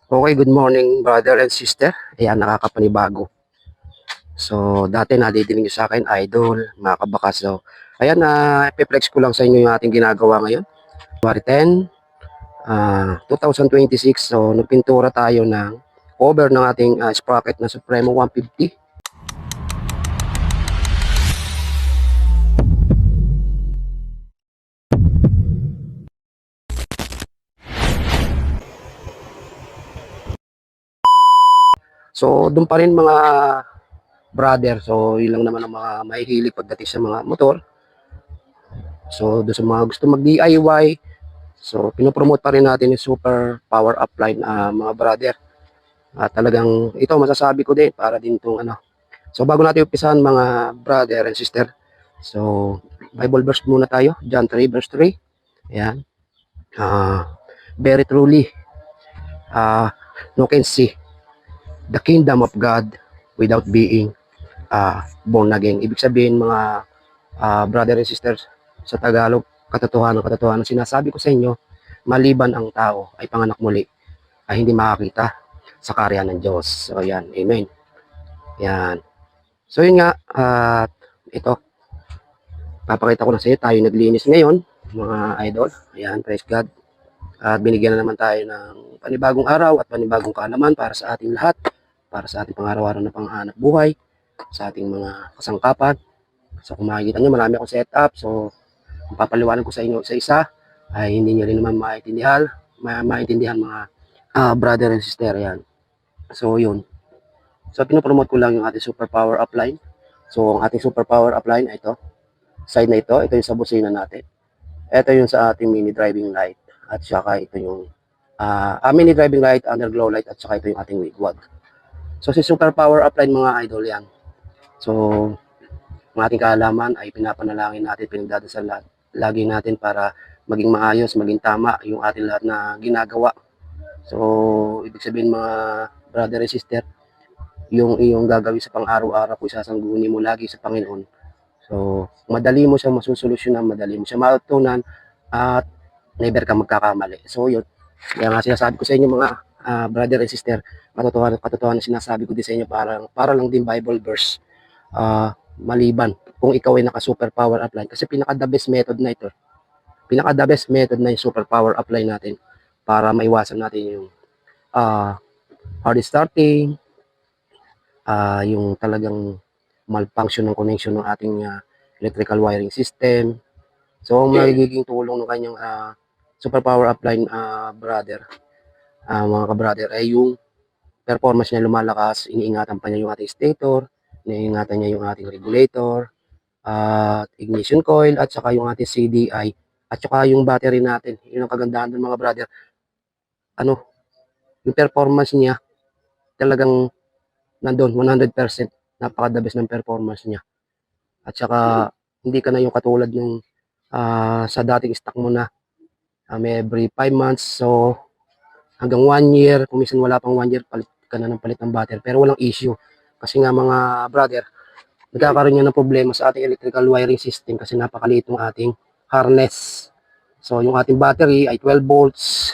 Okay, good morning brother and sister. Ayan, nakakapanibago. So, dati nadidinig nyo sa akin, idol, mga kabakas. So, ayan, ipiplex ko lang sa inyo yung ating ginagawa ngayon. January 10, 2026. So, nagpintura tayo ng cover ng ating sprocket na Supremo 150. So, doon pa rin mga brother. So, yun lang naman ang mga mahihilig pagdating sa mga motor. So, doon sa mga gusto mag-DIY, so, pinopromote pa rin natin yung super power up line, mga brother. At talagang ito masasabi ko din para din tong ano. So bago natin umpisahan mga brother and sister. So Bible verse muna tayo, John 3 verse 3. Ayan. Very truly, no can see the kingdom of God without being born again. Ibig sabihin mga brother and sisters sa Tagalog, katotohanan sinasabi ko sa inyo, maliban ang tao ay panganak muli, ay hindi makakita sa karya ng Diyos. So yan, amen. Yan. So yun nga, at ito, papakita ko na sa inyo, tayo naglinis ngayon, mga idol. Ayan, praise God. At binigyan na naman tayo ng panibagong araw at panibagong kaalaman para sa ating lahat, para sa ating pang-araw-araw na panghanap buhay, sa ating mga kasangkapan. So kung makikita nyo, marami akong setup. So kung papaliwanag ko sa inyo isa-isa, ay hindi nyo rin naman maintindihan mga brother and sister. Ayan. So yun. So pinopromote ko lang yung ating super power upline. So ang ating super power upline ay ito. Side na ito yung sa busina natin. Ito yung sa ating mini driving light. At saka ito yung mini driving light, underglow light, at saka ito yung ating wigwag. So si super power upline mga idol yan. So ang ating kaalaman ay pinapanalangin natin, pinagdadasal lagi natin para maging maayos, maging tama yung ating lahat na ginagawa. So ibig sabihin mga brother and sister, yung iyong gagawin sa pang-araw-araw kung isasangguni mo lagi sa Panginoon. So, madali mo siya masusolusyonan, madali mo siya matutunan, at never ka magkakamali. So, yun. Kaya nga sinasabi ko sa inyo mga brother and sister, katotohanan sinasabi ko din sa inyo para lang din Bible verse. Maliban kung ikaw ay naka-super power apply. Kasi pinaka-the best method na ito. Pinaka-the best method na yung super power apply natin para maiwasan natin yung hard starting, yung talagang malfunction ng connection ng ating electrical wiring system. So, ang magiging tulong ng kanyang super power upline brother, mga ka-brother, ay yung performance niya lumalakas, iniingatan pa niya yung ating stator, iniingatan niya yung ating regulator, ignition coil, at saka yung ating CDI, at saka yung battery natin. Yun ang kagandahan ng mga brother. Yung performance niya, talagang nandun, 100%. Napaka-the best ng performance niya. At saka, hindi ka na yung katulad yung sa dating stock mo na may every 5 months. So, hanggang 1 year, kung minsan wala pang 1 year, palit ka na ng palit ng battery. Pero walang issue. Kasi nga mga brother, nagkakaroon niya ng problema sa ating electrical wiring system kasi napakaliit ng ating harness. So, yung ating battery ay 12 volts,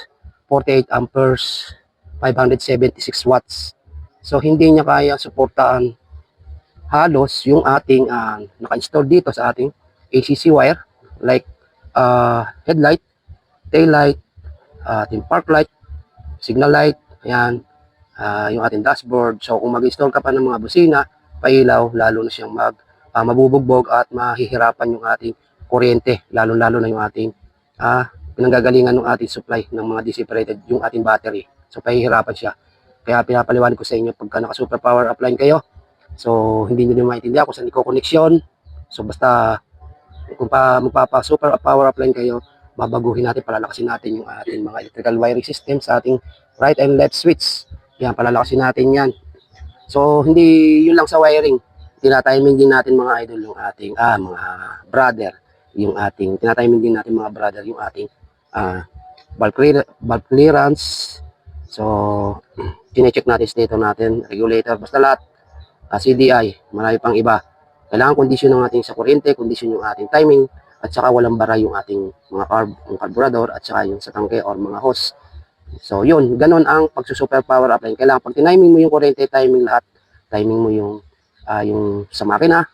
48 amperes, 576 watts. So, hindi niya kaya suportaan halos yung ating naka-install dito sa ating ACC wire, like headlight, tail light, ating park light, signal light, ayan, yung ating dashboard. So kung mag-install ka pa ng mga busina, pailaw, lalo na siyang mabubugbog at mahihirapan yung ating kuryente, lalo na yung ating pinanggagalingan ng ating supply ng mga DC operated, yung ating battery. So pahihirapan siya. Kaya pinapaliwanag ko sa inyo, pagka naka-super power upline kayo, so hindi nyo maintindihan kung saan iko-connection. So basta kung magpapa-super power upline kayo, babaguhin natin, palalakasin natin yung ating mga electrical wiring system sa ating right and left switch. Yan, palalakasin natin yan. So, hindi yun lang sa wiring. Tinatiming din natin mga idol yung ating mga brother. Tinatiming din natin mga brother yung ating valve clearance. So, chinecheck natin stator natin, regulator, basta lahat. CDI, marami pang iba. Kailangan kondisyon ng ating sa kuryente, kondisyon yung ating timing, at saka walang bara yung ating mga yung carburetor, at saka yung sa tangke or mga hose. So, yun. Ganon ang pagsusuper power apply. Kailangan pag tiniming mo yung kuryente, timing lahat. Timing mo yung sa makina,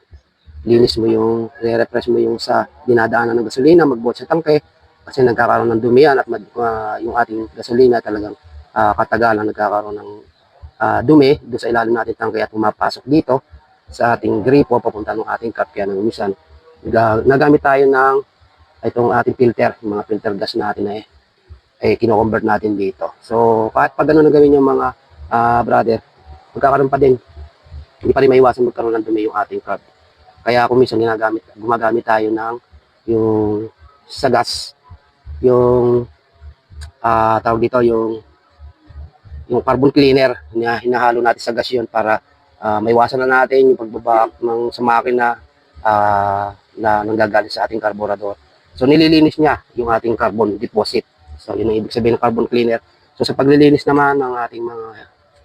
linis mo re-refresh mo yung sa dinadaanan ng gasolina, magbuhat sa tangke, kasi nagkakaroon ng dumi yan at yung ating gasolina talagang katagalan nagkakaroon ng dumi doon sa ilalim natin tangke at pumapasok dito sa ating gripo papunta ng ating cup. Kaya minsan nagamit tayo ng itong ating filter, yung mga filter gas natin kino-convert natin dito. So kahit pag gano'n na gawin yung mga brother, magkakaroon pa din, hindi pa rin maiwasan magkaroon ng dumi yung ating carb. Kaya kung minsan gumagamit tayo ng yung sa gas, yung tawag dito, yung carbon cleaner na hinahalo natin sa gas yun para maiwasan na natin yung pagbabak sa makina na nanggagaling sa ating carburetor. So nililinis niya yung ating carbon deposit. So yun ang ibig sabihin ng carbon cleaner. So sa paglilinis naman ng ating mga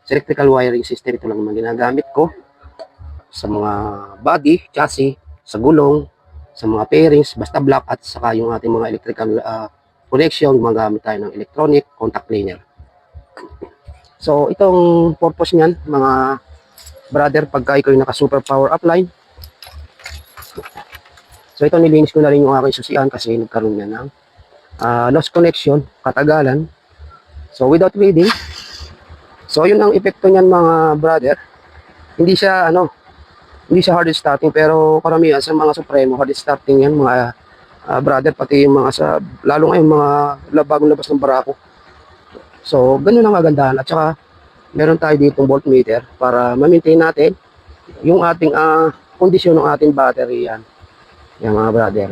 electrical wiring system, ito lang naman ginagamit ko sa mga body, chassis, sa gulong, sa mga pairings, basta block, at saka yung ating mga electrical connection, gumagamit tayo ng electronic contact cleaner. So itong purpose niyan mga brother, pagka ikaw yung naka super power upline, so ito nilinis ko na rin yung aking susian kasi nagkaroon niya ng lost connection, katagalan. So without reading, so yun ang epekto niyan mga brother. Hindi siya hard starting, pero karamihan sa mga Supremo hard starting yan mga brother, pati yung mga lalo ngayon mga bagong labas ng Barako. So ganun ang kagandahan. At saka meron tayo ditong voltmeter para ma-maintain natin yung ating kondisyon ng ating battery yan mga brother.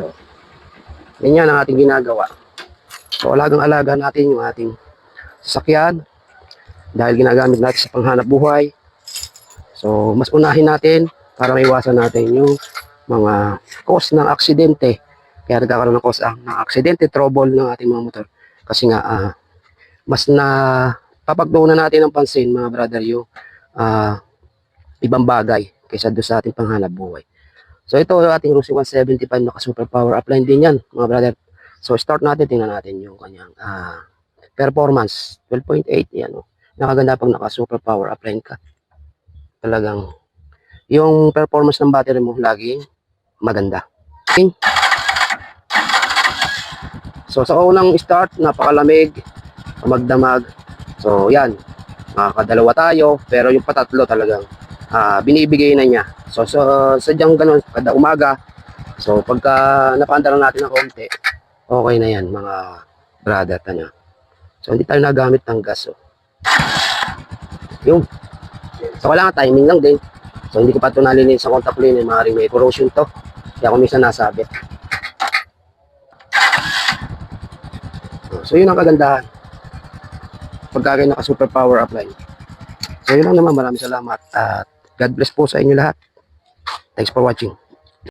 Yan ang ating ginagawa. So alagang-alaga natin yung ating sasakyan dahil ginagamit natin sa panghanap buhay. So mas unahin natin para maiwasan natin yung mga cause ng aksidente. Kaya nagkakaroon ng cause ng aksidente, trouble ng ating mga motor. Kasi nga mas na papagtuunan natin ng pansin mga brother yung ibang bagay kaysa doon sa ating panghanap buhay. So ito ating Rusi 175 naka super power upline din yan mga brother. So start natin, tingnan natin yung kanyang performance 12.8. yan nakaganda pag naka super power upline ka. Talagang yung performance ng battery mo laging maganda. Okay. So sa unang start, napakalamig, magdamag. So yan, makakadalawa tayo, pero yung patatlo talagang binibigay na niya. So sadyang ganun kada umaga. So pagka napaandar natin ng konti, okay na yan mga brother tanya. So hindi tayo nagamit ng gas. Yung so wala nga, timing lang din. So hindi ko pa ito nalinis sa contact cleaner, maaaring may corrosion to. Kaya ako minsan nasabit. So yun ang kagandahan pagka kayo naka super power upline. So yun lang naman, maraming salamat at God bless po sa inyo lahat. Thanks for watching.